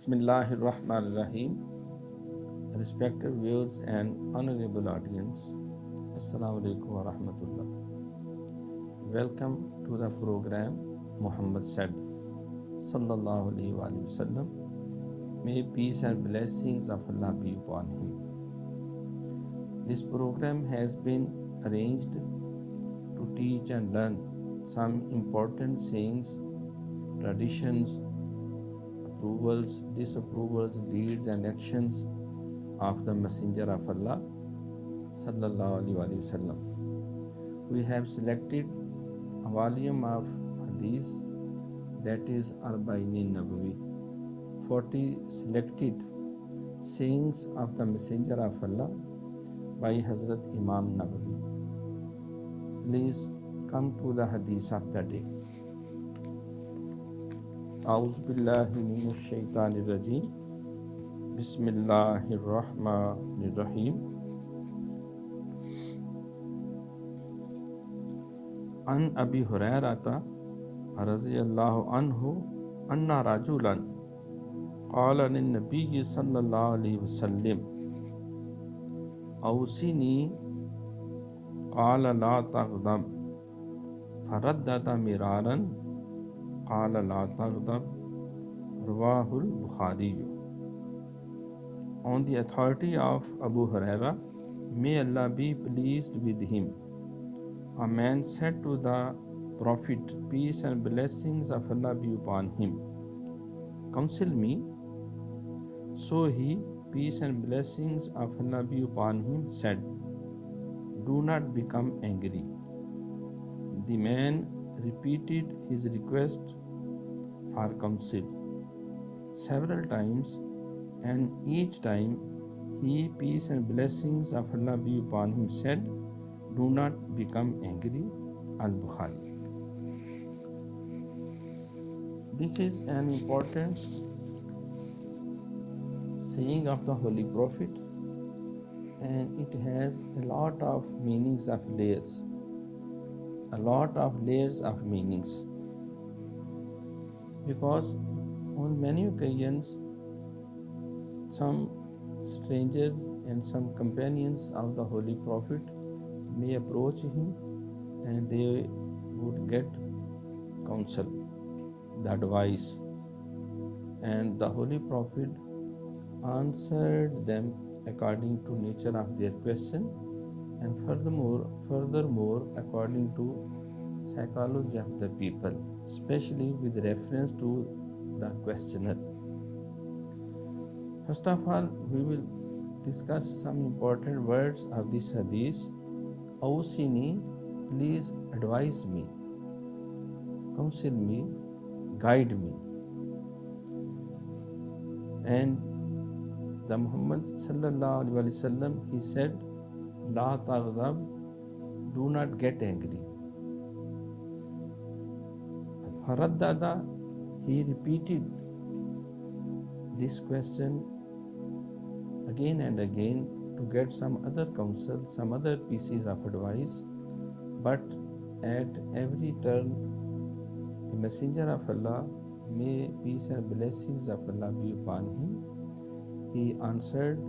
Bismillahir Rahmanir Rahim. Respected viewers and honorable audience, Assalamu alaikum wa rahmatullah. Welcome to the program Muhammad said, Sallallahu alaihi wasallam. May peace and blessings of Allah be upon him. This program has been arranged to teach and learn some important sayings, traditions, approvals, disapprovals, deeds and actions of the Messenger of Allah Sallallahu Alaihi Wasallam. We have selected a volume of Hadith, that is Arbaeen Nawawi, 40 selected sayings of the Messenger of Allah by Hazrat Imam Nawawi. Please come to the Hadith of the day. أعوذ بالله من الشيطان الرجيم بسم الله الرحمن الرحيم عن أبي هريرة رضي الله عنه أن رجلا قال للنبي صلى الله عليه وسلم أوصني قال لا تغضب فردد مرارا قال لا تغضب رواه Bukhari. On the authority of Abu Hurayrah, may Allah be pleased with him, a man said to the Prophet, peace and blessings of Allah be upon him, counsel me. So he, peace and blessings of Allah be upon him, said, do not become angry. The man repeated his request for counsel several times, and each time he, peace and blessings of Allah be upon him, said, do not become angry. Al-Bukhari. This is an important saying of the Holy Prophet, and it has a lot of meanings of layers. A lot of layers of meanings, because on many occasions some strangers and some companions of the Holy Prophet may approach him and they would get counsel, the advice, and the Holy Prophet answered them according to nature of their question, and furthermore according to psychology of the people, especially with reference to the questioner. First of all, we will discuss some important words of this hadith. Awsini, please advise me, counsel me, guide me. And the Muhammad sallallahu alaihi wasallam, he said, La taghdab, do not get angry. Faraddada, he repeated this question again and again to get some other counsel, some other pieces of advice, but at every turn, the Messenger of Allah, may peace and blessings of Allah be upon him, he answered,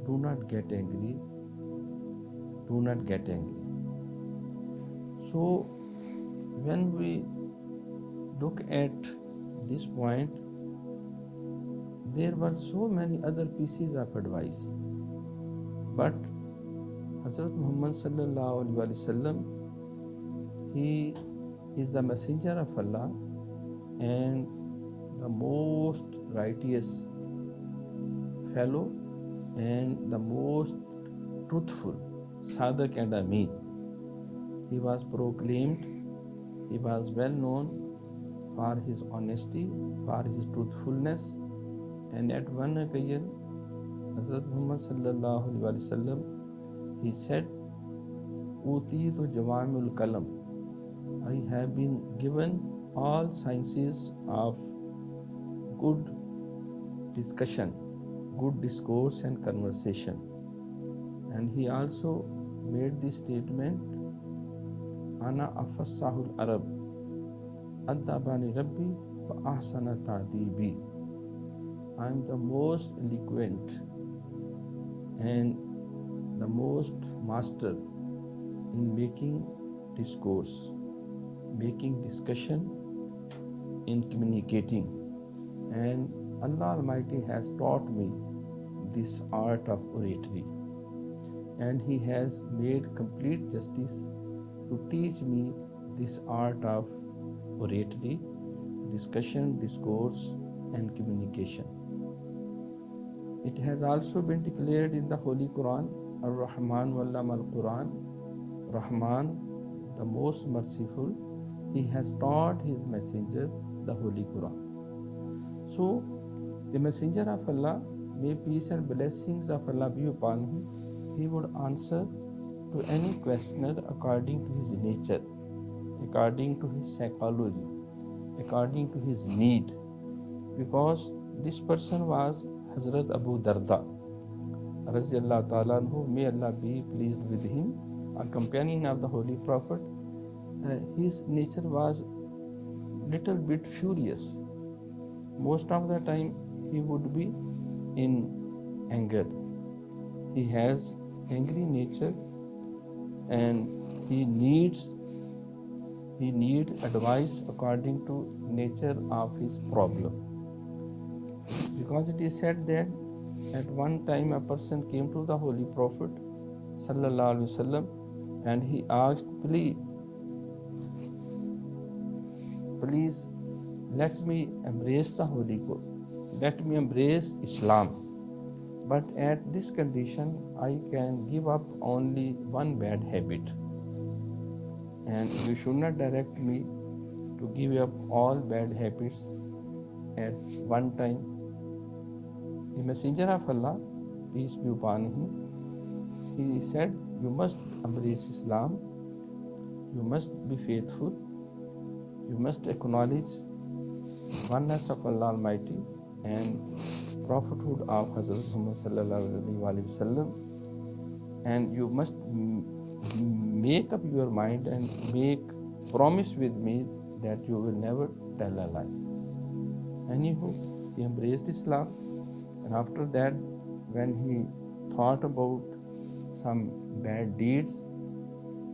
do not get angry. Do not get angry. So, when we look at this point, there were so many other pieces of advice, but Hazrat Muhammad sallallahu alaihi wasallam, he is the Messenger of Allah and the most righteous fellow and the most truthful, Sadiq and Ameen. He was proclaimed, he was well known for his honesty, for his truthfulness, and at one occasion, Hazrat Muhammad sallallahu alaihi wasallam, he said, Utitu Jawamul Kalam, I have been given all sciences of good discussion, good discourse and conversation. And he also made this statement, Ana afassahul Arab, Addabani Rabbi wa ahsana ta'dibi. I am the most eloquent and the most master in making discourse, making discussion, in communicating. And Allah Almighty has taught me this art of oratory, and He has made complete justice to teach me this art of oratory, discussion, discourse, and communication. It has also been declared in the Holy Quran, Ar-Rahman Wallama al-Quran, Rahman, the most merciful, He has taught His messenger the Holy Quran. So, the messenger of Allah, may peace and blessings of Allah be upon him, he would answer to any questioner according to his nature, according to his psychology, according to his need. Because this person was Hazrat Abu Darda, Raziyallahu Ta'ala anhu, may Allah be pleased with him, a companion of the Holy Prophet. His nature was little bit furious. Most of the time he would be in anger. He has angry nature, and he needs advice according to nature of his problem. Because it is said that at one time a person came to the Holy Prophet Sallallahu Alaihi Wasallam and he asked, please let me embrace the Holy Quran, let me embrace Islam, but at this condition I can give up only one bad habit, and you should not direct me to give up all bad habits at one time. The Messenger of Allah, peace be upon him, he said, you must embrace Islam, you must be faithful, you must acknowledge oneness of Allah Almighty and prophethood of Hazrat Muhammad Sallallahu Alaihi Wasallam, and you must make up your mind and make promise with me that you will never tell a lie. Anywho, he embraced Islam, and after that, when he thought about some bad deeds,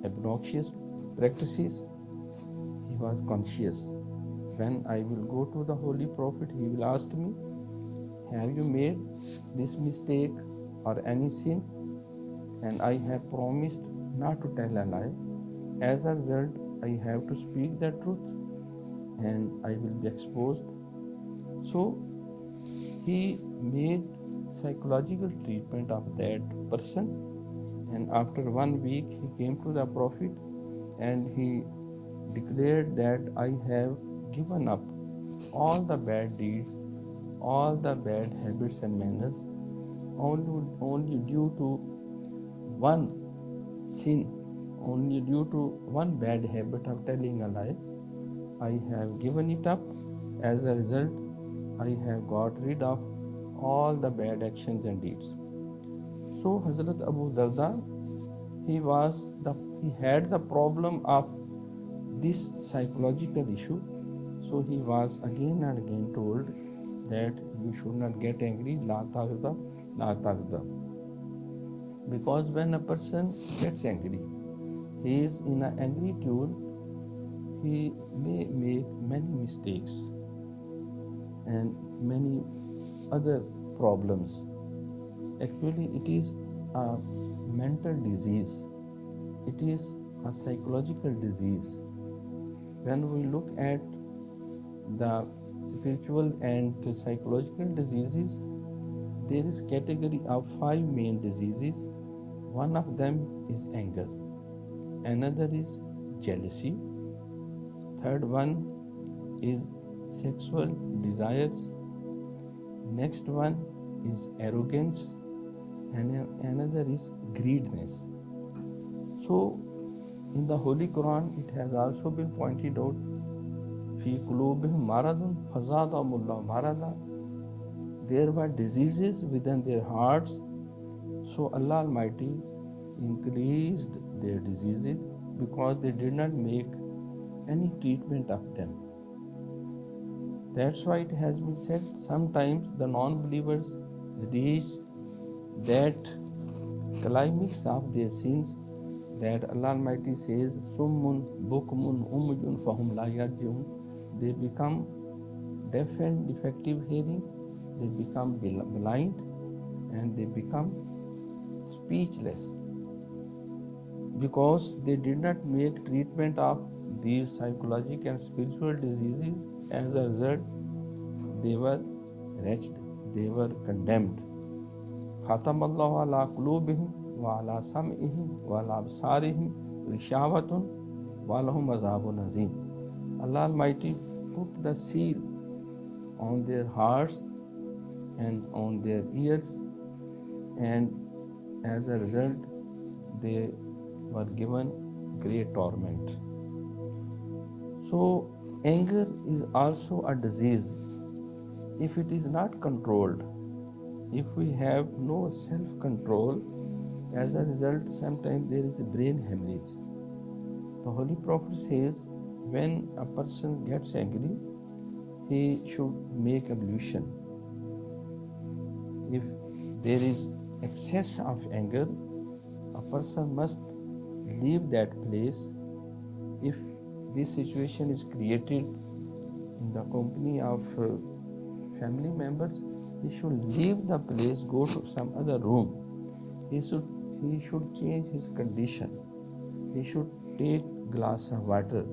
obnoxious practices, he was conscious. When I will go to the Holy Prophet, he will ask me, have you made this mistake or any sin? And I have promised not to tell a lie. As a result, I have to speak the truth and I will be exposed. So he made psychological treatment of that person, and after 1 week he came to the Prophet and he declared that I have given up all the bad deeds, all the bad habits and manners, only due to one sin, only due to one bad habit of telling a lie. I have given it up. As a result, I have got rid of all the bad actions and deeds. So Hazrat Abu Darda, he had the problem of this psychological issue. So he was again and again told that you should not get angry, la tagda, la tagda. Because when a person gets angry, he is in an angry tune, he may make many mistakes and many other problems. Actually, it is a mental disease. It is a psychological disease. When we look at the spiritual and psychological diseases, there is category of 5 main diseases. One of them is anger. Another is jealousy. Third one is sexual desires. Next one is arrogance, and another is greediness. So in the Holy Quran it has also been pointed out, fi qulubihim maradun fazadahumullahu marada. There were diseases within their hearts, so Allah Almighty increased their diseases because they did not make any treatment of them. That's why it has been said sometimes the non-believers reach that climax of their sins that Allah Almighty says, Summun, Bukmun, Umujun, Fahum La Yarjiun. They become deaf and defective hearing, they become blind, and they become speechless because they did not make treatment of these psychological and spiritual diseases. As a result, they were wretched, they were condemned. ختم الله على قلوبهم وعلى سمعهم وعلى أبصارهم غشاوة ولهم عذاب عظيم. Allah Almighty put the seal on their hearts and on their ears, and as a result they were given great torment. So anger is also a disease. If it is not controlled, if we have no self-control, as a result sometimes there is a brain hemorrhage. The Holy Prophet says when a person gets angry, he should make ablution. If there is excess of anger, a person must leave that place. If this situation is created in the company of family members, he should leave the place, go to some other room. He should change his condition. He should take glass of water.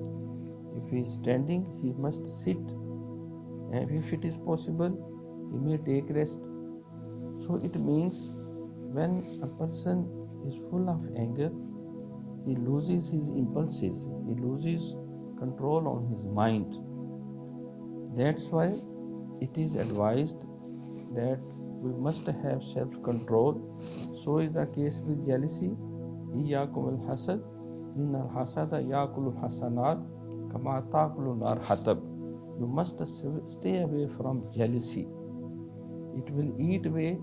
If he is standing, he must sit. And if it is possible, he may take rest. So it means when a person is full of anger, he loses his impulses, he loses control on his mind. That's why it is advised that we must have self-control. So is the case with jealousy. Iyyakum al-hasad, inna al-hasada yakulu hasanat, kama taqulu nar hatab. You must stay away from jealousy. It will eat away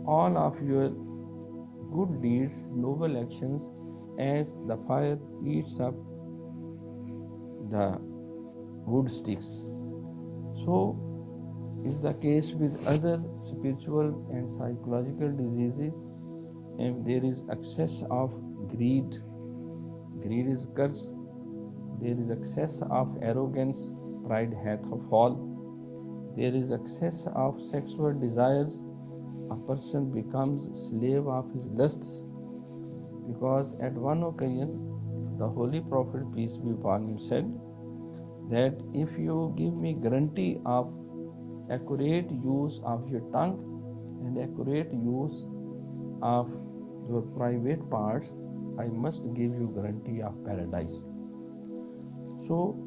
all of your good deeds, noble actions, as the fire eats up the wood sticks. So is the case with other spiritual and psychological diseases. And there is excess of greed. Greed is curse. There is excess of arrogance. Pride hath a fall. There is excess of sexual desires. A person becomes slave of his lusts, because at one occasion the Holy Prophet, peace be upon him, said that if you give me guarantee of accurate use of your tongue and accurate use of your private parts, I must give you guarantee of paradise. So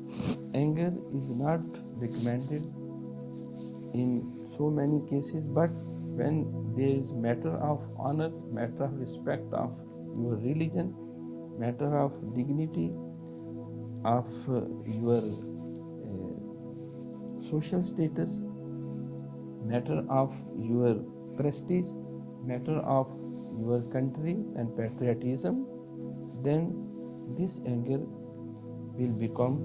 anger is not recommended in so many cases, but when there is matter of honor, matter of respect of your religion, matter of dignity, of your social status, matter of your prestige, matter of your country and patriotism, then this anger will become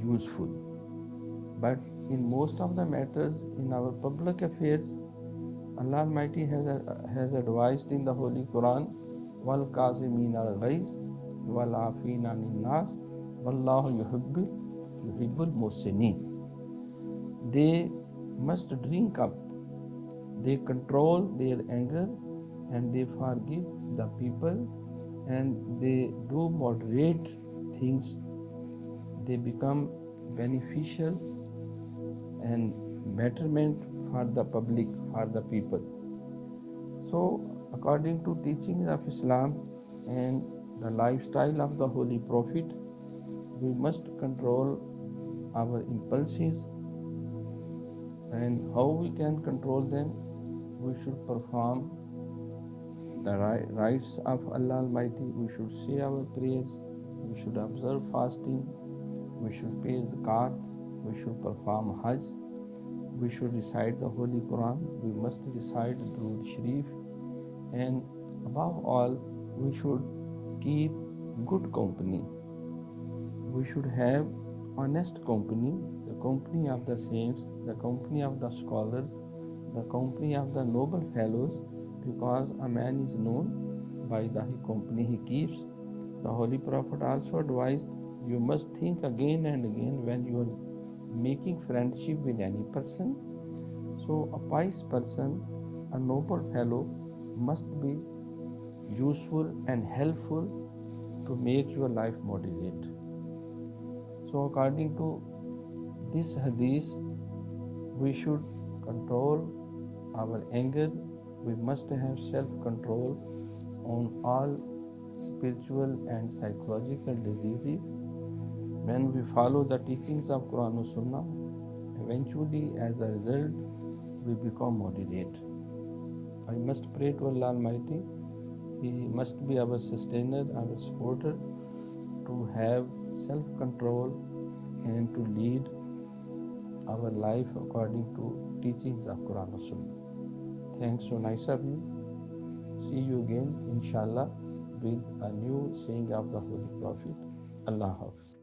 useful. But in most of the matters in our public affairs, Allah Almighty has advised in the Holy Quran, wal kazimin al ghaiz wal afin anin nas wallahu yuhibbul muhsinin. They must drink up, they control their anger, and they forgive the people, and they do moderate things. They become beneficial and betterment for the public, for the people. So according to teachings of Islam and the lifestyle of the Holy Prophet, we must control our impulses. And how we can control them? We should perform the rights of Allah Almighty. We should say our prayers. We should observe fasting. We should pay zakat. We should perform Hajj. We should recite the Holy Quran. We must recite Durood Sharif. And above all, we should keep good company. We should have honest company, the company of the saints, the company of the scholars, the company of the noble fellows, because a man is known by the company he keeps. The Holy Prophet also advised, you must think again and again when you are making friendship with any person. So a pious person, a noble fellow, must be useful and helpful to make your life moderate. So according to this hadith, we should control our anger. We must have self-control on all spiritual and psychological diseases. When we follow the teachings of Quran and Sunnah, eventually as a result, we become moderate. I must pray to Allah Almighty. He must be our sustainer, our supporter, to have self-control and to lead our life according to teachings of Quran and Sunnah. Thanks, so nice of you. See you again, inshallah, with a new saying of the Holy Prophet. Allah Hafiz.